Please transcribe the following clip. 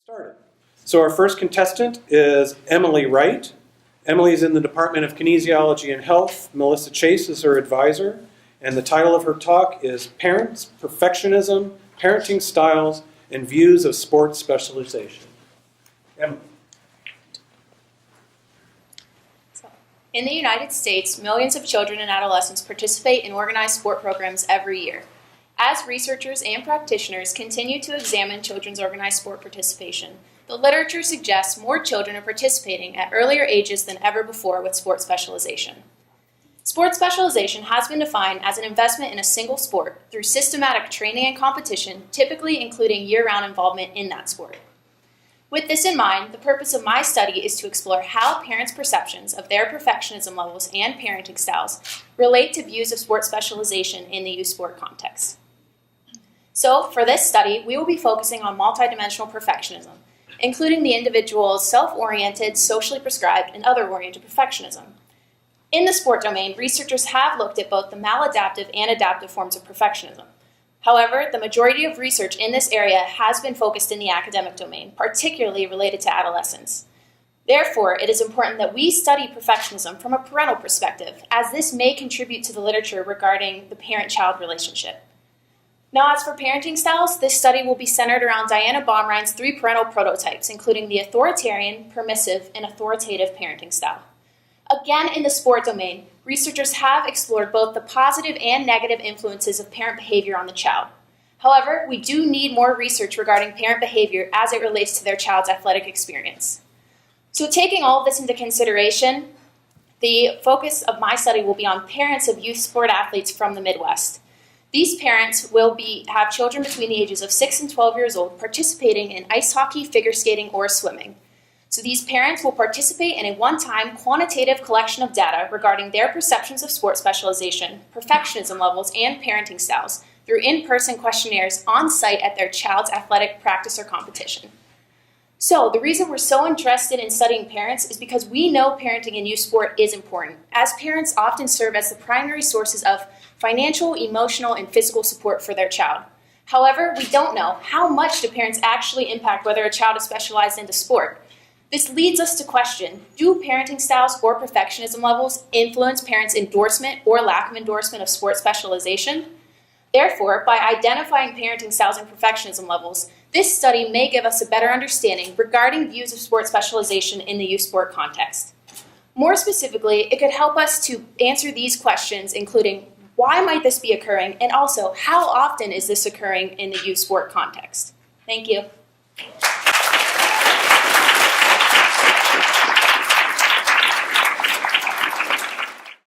Started. So our first contestant is Emily Wright. Emily's in the Department of Kinesiology and Health. Melissa Chase is her advisor. And the title of her talk is Parents, Perfectionism, Parenting Styles, and Views of Sports Specialization. Emily. In the United States, millions of children and adolescents participate in organized sport programs every year. As researchers and practitioners continue to examine children's organized sport participation, the literature suggests more children are participating at earlier ages than ever before with sport specialization. Sport specialization has been defined as an investment in a single sport through systematic training and competition, typically including year-round involvement in that sport. With this in mind, the purpose of my study is to explore how parents' perceptions of their perfectionism levels and parenting styles relate to views of sport specialization in the youth sport context. So, for this study, we will be focusing on multidimensional perfectionism, including the individual's self-oriented, socially prescribed, and other-oriented perfectionism. In the sport domain, researchers have looked at both the maladaptive and adaptive forms of perfectionism. However, the majority of research in this area has been focused in the academic domain, particularly related to adolescents. Therefore, it is important that we study perfectionism from a parental perspective, as this may contribute to the literature regarding the parent-child relationship. Now, as for parenting styles, this study will be centered around Diana Baumrein's 3 parental prototypes, including the authoritarian, permissive, and authoritative parenting style. Again, in the sport domain, researchers have explored both the positive and negative influences of parent behavior on the child. However, we do need more research regarding parent behavior as it relates to their child's athletic experience. So taking all of this into consideration, the focus of my study will be on parents of youth sport athletes from the Midwest. These parents will have children between the ages of 6 and 12 years old participating in ice hockey, figure skating, or swimming. So these parents will participate in a one-time quantitative collection of data regarding their perceptions of sport specialization, perfectionism levels, and parenting styles through in-person questionnaires on-site at their child's athletic practice or competition. So the reason we're so interested in studying parents is because we know parenting in youth sport is important, as parents often serve as the primary sources of financial, emotional, and physical support for their child. However, we don't know how much do parents actually impact whether a child is specialized into sport. This leads us to question, do parenting styles or perfectionism levels influence parents' endorsement or lack of endorsement of sport specialization? Therefore, by identifying parenting styles and perfectionism levels, this study may give us a better understanding regarding views of sport specialization in the youth sport context. More specifically, it could help us to answer these questions, including why might this be occurring, and also how often is this occurring in the youth sport context? Thank you.